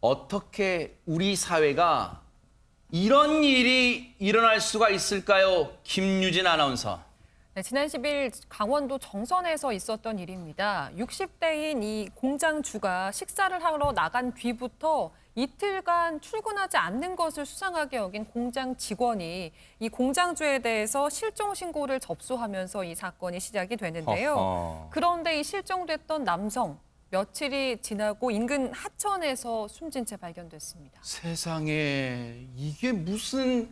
어떻게 우리 사회가 이런 일이 일어날 수가 있을까요? 김유진 아나운서. 네, 지난 10일 강원도 정선에서 있었던 일입니다. 60대인 이 공장주가 식사를 하러 나간 뒤부터 이틀간 출근하지 않는 것을 수상하게 여긴 공장 직원이 이 공장주에 대해서 실종 신고를 접수하면서 이 사건이 시작이 되는데요. 그런데 이 실종됐던 남성 며칠이 지나고 인근 하천에서 숨진 채 발견됐습니다. 세상에 이게 무슨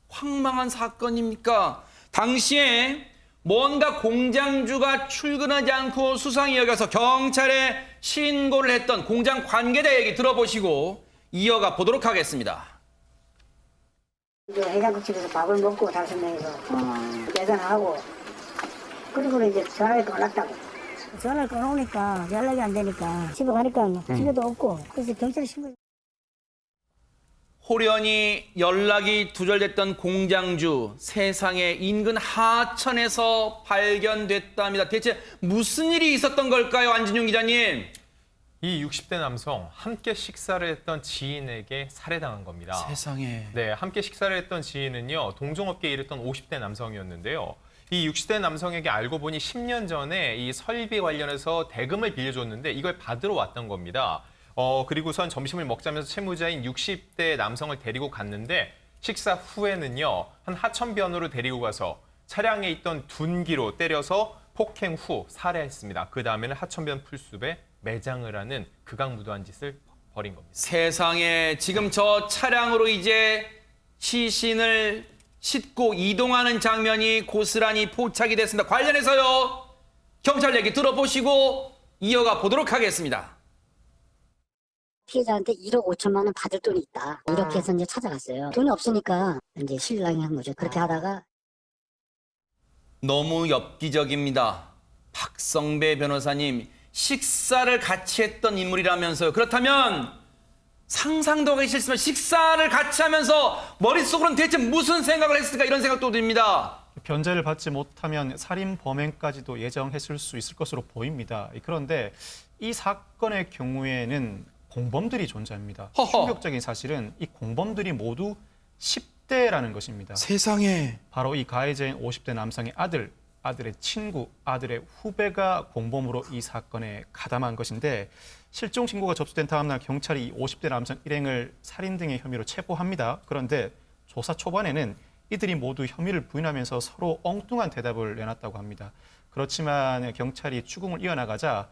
황망한 사건입니까? 당시에 뭔가 공장주가 출근하지 않고 수상이 여겨서 경찰에 신고를 했던 공장 관계자 얘기 들어보시고 이어가 보도록 하겠습니다. 이제 해장국집에서 밥을 먹고 5명이서 계산하고 그리고 이제 전화를 끊었다고. 전화를 끊어오니까 연락이 안 되니까 집에 가니까 집에도 없고 그래서 경찰에 신고. 호련히 연락이 두절됐던 공장주 세상에 인근 하천에서 발견됐답니다. 대체 무슨 일이 있었던 걸까요, 안진용 기자님? 이 60대 남성 함께 식사를 했던 지인에게 살해당한 겁니다. 세상에. 네, 함께 식사를 했던 지인은요, 동종업계에 일했던 50대 남성이었는데요. 이 60대 남성에게 알고 보니 10년 전에 이 설비 관련해서 대금을 빌려줬는데 이걸 받으러 왔던 겁니다. 그리고선 점심을 먹자면서 채무자인 60대 남성을 데리고 갔는데 식사 후에는요, 한 하천변으로 데리고 가서 차량에 있던 둔기로 때려서 폭행 후 살해했습니다. 그 다음에는 하천변 풀숲에 매장을 하는 극악무도한 짓을 벌인 겁니다. 세상에 지금 저 차량으로 이제 시신을 싣고 이동하는 장면이 고스란히 포착이 됐습니다. 관련해서요, 경찰 얘기 들어보시고 이어가 보도록 하겠습니다. 피해자한테 1억 5천만 원 받을 돈이 있다. 이렇게 해서 이제 찾아갔어요. 돈이 없으니까 이제 실랑이 한 거죠. 그렇게 하다가 너무 엽기적입니다. 박성배 변호사님, 식사를 같이 했던 인물이라면서요. 그렇다면 상상도 하기 싫지만 식사를 같이 하면서 머릿속으로는 대체 무슨 생각을 했을까, 이런 생각도 듭니다. 변제를 받지 못하면 살인 범행까지도 예정했을 수 있을 것으로 보입니다. 그런데 이 사건의 경우에는 공범들이 존재합니다. 허허. 충격적인 사실은 이 공범들이 모두 10대라는 것입니다. 세상에. 바로 이 가해자인 50대 남성의 아들의 친구, 아들의 후배가 공범으로 이 사건에 가담한 것인데, 실종 신고가 접수된 다음 날 경찰이 이 50대 남성 일행을 살인 등의 혐의로 체포합니다. 그런데 조사 초반에는 이들이 모두 혐의를 부인하면서 서로 엉뚱한 대답을 내놨다고 합니다. 그렇지만 경찰이 추궁을 이어나가자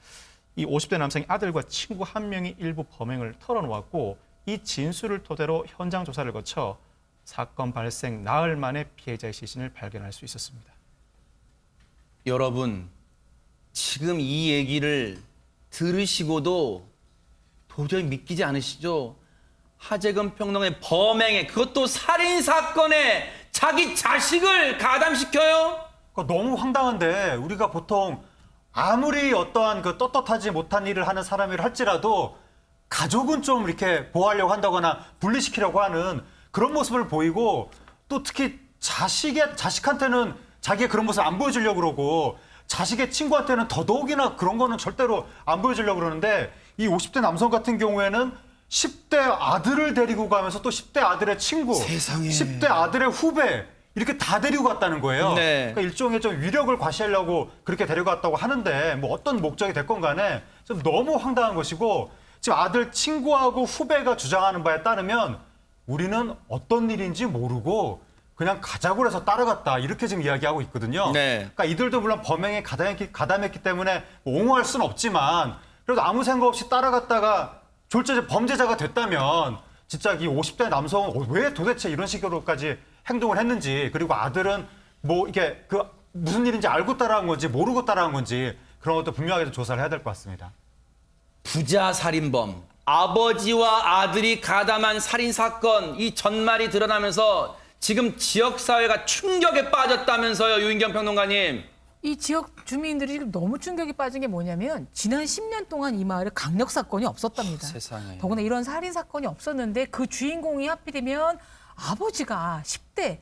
이 50대 남성의 아들과 친구 한 명이 일부 범행을 털어놓았고, 이 진술을 토대로 현장 조사를 거쳐 사건 발생 나흘 만에 피해자의 시신을 발견할 수 있었습니다. 여러분, 지금 이 얘기를 들으시고도 도저히 믿기지 않으시죠? 하재근 평론가의 범행에, 그것도 살인사건에 자기 자식을 가담시켜요? 그러니까 너무 황당한데, 우리가 보통 아무리 어떠한 그 떳떳하지 못한 일을 하는 사람이라 할지라도 가족은 좀 이렇게 보호하려고 한다거나 분리시키려고 하는 그런 모습을 보이고, 또 특히 자식한테는 자기의 그런 모습을 안 보여주려고 그러고, 자식의 친구한테는 더더욱이나 그런 거는 절대로 안 보여주려고 그러는데, 이 50대 남성 같은 경우에는 10대 아들을 데리고 가면서 또 10대 아들의 친구, 세상에. 10대 아들의 후배, 이렇게 다 데리고 갔다는 거예요. 네. 그러니까 일종의 좀 위력을 과시하려고 그렇게 데려갔다고 하는데, 뭐 어떤 목적이 됐건 간에 좀 너무 황당한 것이고, 지금 아들 친구하고 후배가 주장하는 바에 따르면 우리는 어떤 일인지 모르고 그냥 가자고 해서 따라갔다, 이렇게 지금 이야기하고 있거든요. 네. 그러니까 이들도 물론 범행에 가담했기 때문에 옹호할 수는 없지만, 그래도 아무 생각 없이 따라갔다가 범죄자가 됐다면 진짜 이 50대 남성은 왜 도대체 이런 식으로까지 행동을 했는지, 그리고 아들은 뭐 이게 그 무슨 일인지 알고 따라한 건지 모르고 따라한 건지, 그런 것도 분명하게 좀 조사를 해야 될 것 같습니다. 부자 살인범, 아버지와 아들이 가담한 살인사건, 이 전말이 드러나면서 지금 지역사회가 충격에 빠졌다면서요, 유인경 평론가님. 이 지역 주민들이 지금 너무 충격이 빠진 게 뭐냐면, 지난 10년 동안 이 마을에 강력 사건이 없었답니다. 세상에. 더구나 이런 살인 사건이 없었는데 그 주인공이 하필이면 아버지가 10대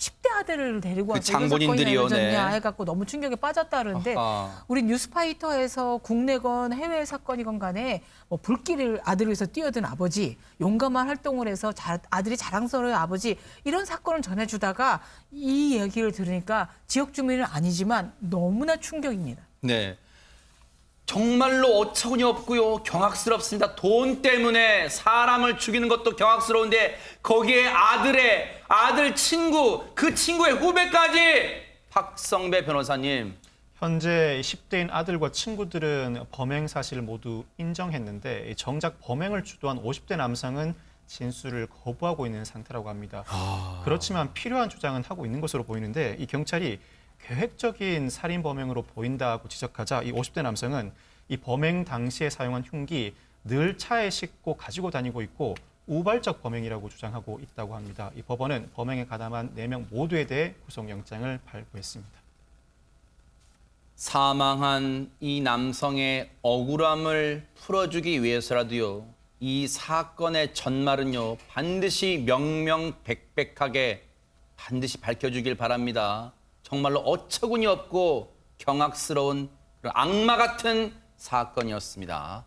10대 아들을 데리고 그 와서 이런 사건이 장본인들이요, 알려졌냐 네. 해갖고 너무 충격에 빠졌다 그러는데 아하. 우리 뉴스파이터에서 국내건 해외 사건이건 간에 뭐 불길을 아들을 위해서 뛰어든 아버지, 용감한 활동을 해서 아들이 자랑스러운 아버지 이런 사건을 전해주다가 이 얘기를 들으니까 지역 주민은 아니지만 너무나 충격입니다. 네. 정말로 어처구니 없고요. 경악스럽습니다. 돈 때문에 사람을 죽이는 것도 경악스러운데 거기에 아들 친구, 그 친구의 후배까지 박성배 변호사님. 현재 10대인 아들과 친구들은 범행 사실을 모두 인정했는데 정작 범행을 주도한 50대 남성은 진술을 거부하고 있는 상태라고 합니다. 그렇지만 필요한 주장은 하고 있는 것으로 보이는데 이 경찰이 계획적인 살인 범행으로 보인다고 지적하자 이 50대 남성은 이 범행 당시에 사용한 흉기 늘 차에 싣고 가지고 다니고 있고 우발적 범행이라고 주장하고 있다고 합니다. 이 법원은 범행에 가담한 4명 모두에 대해 구속영장을 발부했습니다. 사망한 이 남성의 억울함을 풀어주기 위해서라도요. 이 사건의 전말은요. 반드시 명명백백하게 반드시 밝혀주길 바랍니다. 정말로 어처구니 없고 경악스러운 그런 악마 같은 사건이었습니다.